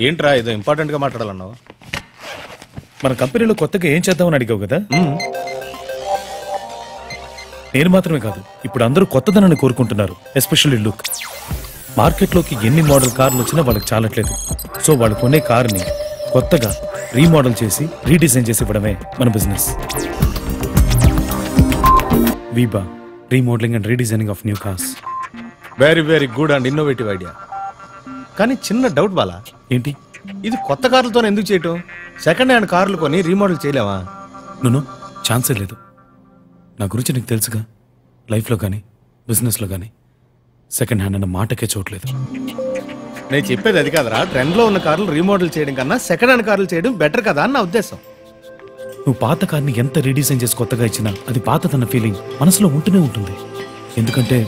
ఏంట్రా ఏదో ఇంపార్టెంట్ గా మాట్లాడాలన్నావు? మన కంపెనీలో కొత్తగా ఏం చేద్దామని అడిగావు కదా. నేను మాత్రమే కాదు, ఇప్పుడు అందరూ కొత్తదనాన్ని కోరుకుంటున్నారు. Especially look. మార్కెట్లోకి ఎన్ని మోడల్ కార్లు వచ్చినా వాళ్ళకి చాలట్లేదు. సో వాళ్ళు కొనే కార్ని కొత్తగా రీమోడల్ చేసి రీడిజైన్ చేసి ఇవ్వడమే మన business. Veeba remodelling and redesigning of new cars. Very very good and innovative idea. కానీ చిన్న డౌట్ బాలా. ఏంటి? ఇది కొత్త కార్లతో ఎందుకు చేయటం? సెకండ్ హ్యాండ్ కార్లు కొని రీమోడల్ చేయలేవా? నువ్వు ఛాన్సే లేదు. నా గురించి నీకు తెలుసుగా, లైఫ్లో కానీ బిజినెస్లో కానీ సెకండ్ హ్యాండ్ అన్న మాటకే చూడలేదు. నేను చెప్పేది అది కాదురా, ట్రెండ్లో ఉన్న కార్లు రీమోడల్ చేయడం కన్నా సెకండ్ హ్యాండ్ కార్లు చేయడం బెటర్ కదా అని నా ఉద్దేశం. నువ్వు పాత కార్ని ఎంత రీడిజైన్ చేసి కొత్తగా ఇచ్చినా అది పాతదన్న ఫీలింగ్ మనసులో ఉంటూనే ఉంటుంది. ఎందుకంటే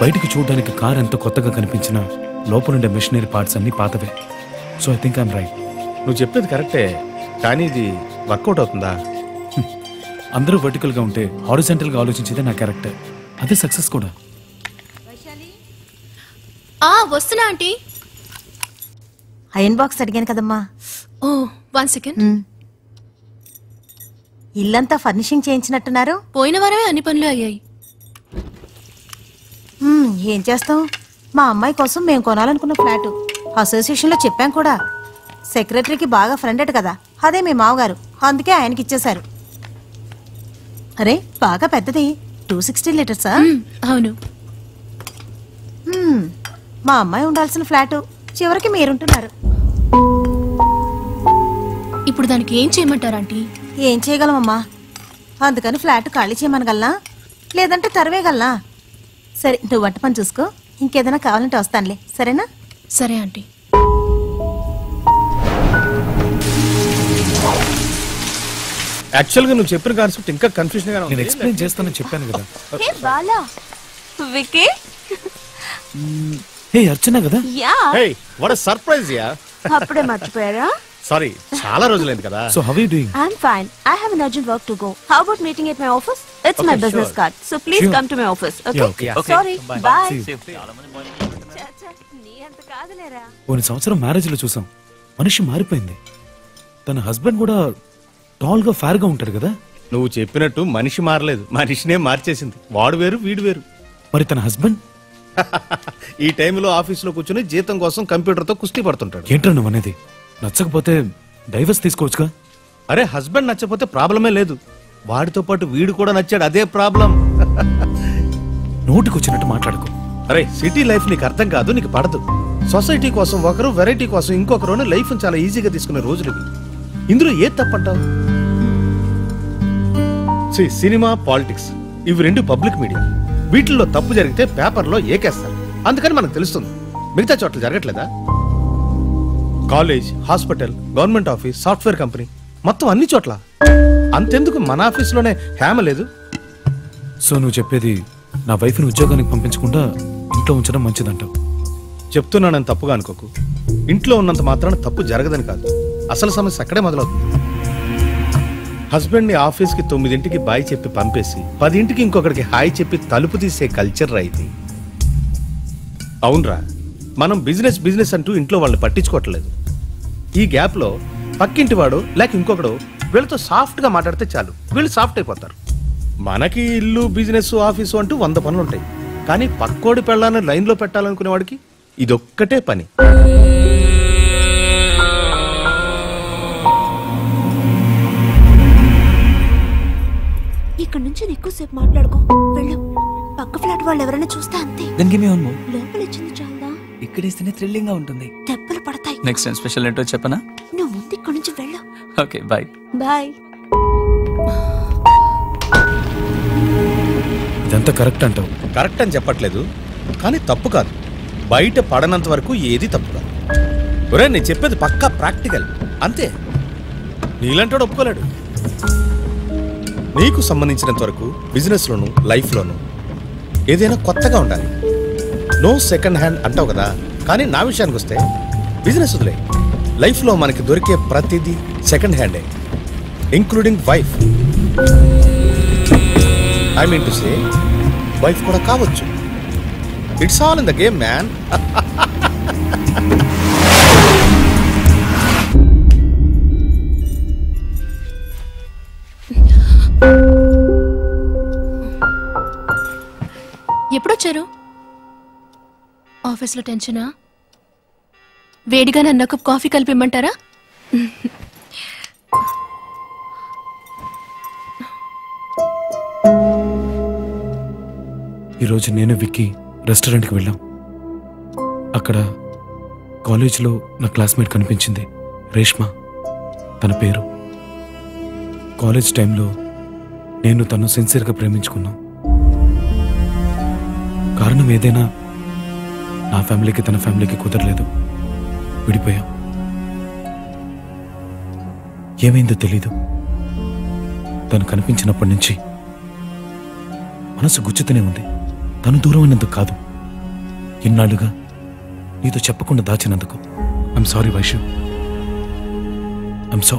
బయటకు చూడడానికి కార్ ఎంత కొత్తగా కనిపించినా లోపలుండే మెషినరీ పార్ట్స్ అన్ని పాతవే. So I think I'm right. నువ్వు చెప్పేది కరెక్టే, కానీ ఇది వర్కౌట్ అవుతుందా? అందరూ వర్టికల్గా ఉంటే హారిజాంటల్గా ఆలోచించేదే నా క్యారెక్టర్. అదే సక్సెస్ కూడా. వస్తున్నా ఆంటీ. అయన్ బాక్స్ అడిగాను కదమ్మా. ఓ 1 సెకండ్. ఇల్లంతా ఫర్నిషింగ్ చేయించినట్టున్నారు. పోయిన వారమే అన్ని పనులు అయ్యాయి. ఏం చేస్తాం, మా అమ్మాయి కోసం మేము కొనాలనుకున్న ఫ్లాట్ అసోసియేషన్లో చెప్పాం కూడా. సెక్రటరీకి బాగా ఫ్రెండ్ అట కదా, అదే మీ మావగారు, అందుకే ఆయనకి ఇచ్చేశారు. అరే బాగా పెద్దది, 260 లీటర్సా? అవును. మా అమ్మాయి ఉండాల్సిన ఫ్లాట్ చివరికి మీరుంటున్నారు. ఇప్పుడు దానికి ఏం చేయమంటారు ఆంటీ? ఏం చేయగలమమ్మా, అందుకని ఫ్లాట్ ఖాళీ చేయమనగలనా, లేదంటే తరివేయగలనా? సరే నువ్వు వంట పని చూసుకో, ఇంకేదైనా కావాలంటే వస్తానులే, సరేనా? సరే ఆంటీ. యాక్చువల్గా నువ్వు చెప్పిన కాన్సెప్ట్ ఇంకా కన్ఫ్యూజన్ గా ఉంది. నేను ఎక్స్ప్లెయిన్ చేస్తానని చెప్పాను కదా. హే బాలా, వికీ. హే అర్చన కదా. Yeah. Hey what a surprise yeah. అప్పుడే మర్చిపోయారా? సారీ, చాలా రోజులైంది కదా. So how are you doing? I'm fine. I have an urgent work to go. How about meeting at my office? It's my business card. So please come to my office. Okay? Sorry. Bye. నీ అంత కాదులేరా. పోయిన సంవత్సరం marriage లో చూసాం, మనిషి మారిపోయింది. తన husband కూడా టాల్ గా ఫేర్ గా ఉంటాడు కదా. నువ్వు చెప్పినట్టు మనిషి మారలేదు, మనిషినే మార్చేసింది. వాడు వేరు వీడు వేరు. మరి తన హస్బెండ్ ఈ టైంలో ఆఫీసులో కూర్చుని జీతం కోసం కంప్యూటర్ తో కుస్తీ పడుతుంటాడు. ఏంట్రా నువ్వు అనేది? నచ్చకపోతే డైవర్స్ తీసుకోవచ్చుగా. అరే హస్బెండ్ నచ్చకపోతే ప్రాబ్లమే లేదు, వాడితో పాటు వీడు కూడా నచ్చాడు, అదే ప్రాబ్లం. నోటికి వచ్చినట్టు మాట్లాడుకో. అరే సిటీ లైఫ్ నీకు అర్థం కాదు, నీకు పడదు. సొసైటీ కోసం ఒకరు, వెరైటీ కోసం ఇంకొకరు లైఫ్ చాలా ఈజీగా తీసుకునే రోజులు ఇవి. ఇందులో ఏది తప్పంటావు? సినిమా, పాలిటిక్స్ ఇవి రెండు పబ్లిక్ మీడియా. వీటిల్లో తప్పు జరిగితే పేపర్లో ఏకేస్తారు, అందుకని మనకు తెలుస్తుంది. మిగతా చోట్ల జరగట్లేదా? College, hospital, government office, software company, మొత్తం అన్ని చోట్ల. అంతెందుకు మన ఆఫీస్లోనే హేమ లేదు. సో నువ్వు చెప్పేది నా వైఫ్ని ఉద్యోగానికి పంపించకుండా ఇంట్లో ఉంచడం మంచిదంటావు? చెప్తున్నానని తప్పుగా అనుకోకు. ఇంట్లో ఉన్నంత మాత్రాన తప్పు జరగదని కాదు, అసలు సమస్య అక్కడే మొదలవుతుంది. హస్బెండ్ని ఆఫీస్కి 9ంటికి బాయ్ చెప్పి పంపేసి 10ంటికి ఇంకొకరికి హాయ్ చెప్పి తలుపు తీసే కల్చర్ రా ఇది. అవునరా, మనం బిజినెస్ అంటూ ఇంట్లో వాళ్ళని పట్టించుకోవట్లేదు. ఈ గ్యాప్లో పక్కింటి వాడు లేక ఇంకొకడు వీళ్ళతో సాఫ్ట్గా మాట్లాడితే చాలు, వీళ్ళు సాఫ్ట్ అయిపోతారు. మనకి ఇల్లు, బిజినెస్, ఆఫీసు అంటూ 100 పనులు ఉంటాయి. కానీ పక్కోడి పెళ్ళాన్ని లైన్లో పెట్టాలనుకునే వాడికి ఇదొక్కటే పని. ఇక్కడ నుంచి ఎక్కువసేపు మాట్లాడుకో, వెళ్ళు. పక్క ఫ్లాట్ వాళ్ళు ఎవరైనా చూస్తే అంతే. లోపల ఇచ్చింది చాలదా? ఇక్కడ ఇస్తేనే థ్రిల్లింగ్ గా ఉంటుంది. దెబ్బలు పడతాయి. నెక్స్ట్ టైం స్పెషల్ ఏంటో చెప్పనా? నువ్వు ముందు ఇక్కడ నుంచి వెళ్ళు. Okay bye. బాయ్. ఇదంతా కరెక్ట్ అంటావు? కరెక్ట్ అని చెప్పట్లేదు, కానీ తప్పు కాదు. బయట పడనంత వరకు ఏది తప్పు కాదు. ఒరే నేను చెప్పేది పక్కా ప్రాక్టికల్, అంతే. నీలంటాడు ఒప్పుకోలేడు. నీకు సంబంధించినంత వరకు బిజినెస్లోను, లైఫ్లోను ఏదైనా కొత్తగా ఉండాలి. నో సెకండ్ హ్యాండ్ అంటావు కదా, కానీ నా విషయానికి వస్తే బిజినెస్ వదిలే, లైఫ్లో మనకి దొరికే ప్రతిదీ సెకండ్ హ్యాండే, including wife. I mean to say wife కూడా కావచ్చు. It's all in the game man. ఎప్పుడొచ్చారు? ఆఫీస్లో టెన్షనా? వేడిగా నన్ను ఒక కాఫీ కలిపిమ్మంటారా? ఈరోజు నేను విక్కీ రెస్టారెంట్కి వెళ్ళాం. అక్కడ కాలేజ్లో నా క్లాస్మేట్ కనిపించింది, రేష్మ తన పేరు. కాలేజ్ టైంలో నేను తను సిన్సియర్గా ప్రేమించుకున్నాం. కారణం ఏదైనా నా ఫ్యామిలీకి తన ఫ్యామిలీకి కుదరలేదు, విడిపోయాం. ఏమైందో తెలీదు. తను కనిపించినప్పటి నుంచి మనసు గుచ్చుతూనే ఉంది. తను దూరం అయినందుకు కాదు, ఇన్నాళ్ళుగా నీతో చెప్పకుండా దాచినందుకు. I'm sorry Vaishu, I'm so.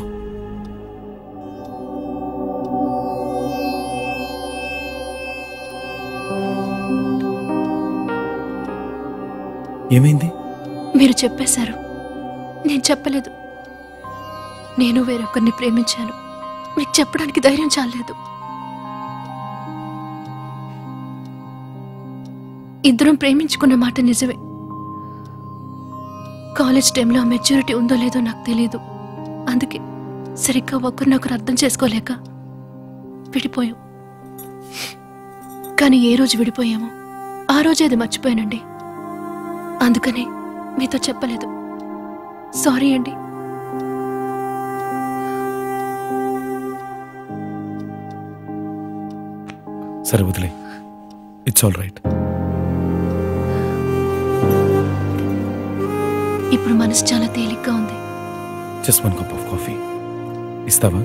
ఏమైంది? మీరు చెప్పేశారు, నేను చెప్పలేదు. నేను వేరొకరిని ప్రేమించాను, మీకు చెప్పడానికి ధైర్యం చాలేదు. ఇద్దరం ప్రేమించుకున్న మాట నిజమే. కాలేజ్ టైంలో మెచ్యూరిటీ ఉందో లేదో నాకు తెలియదు. అందుకే సరిగ్గా ఒకరినొకరు అర్థం చేసుకోలేక విడిపోయాం. కానీ ఏ రోజు విడిపోయామో ఆ రోజే అది మర్చిపోయానండి. అందుకనే మీతో చెప్పలేదు. సారీ అండి. సరే వదిలే, ఇట్స్ ఆల్ రైట్. ఇప్పుడు మనసు చాలా తేలిగ్గా ఉంది. జస్ట్ 1 కప్ ఆఫ్ కాఫీ ఇస్తావా?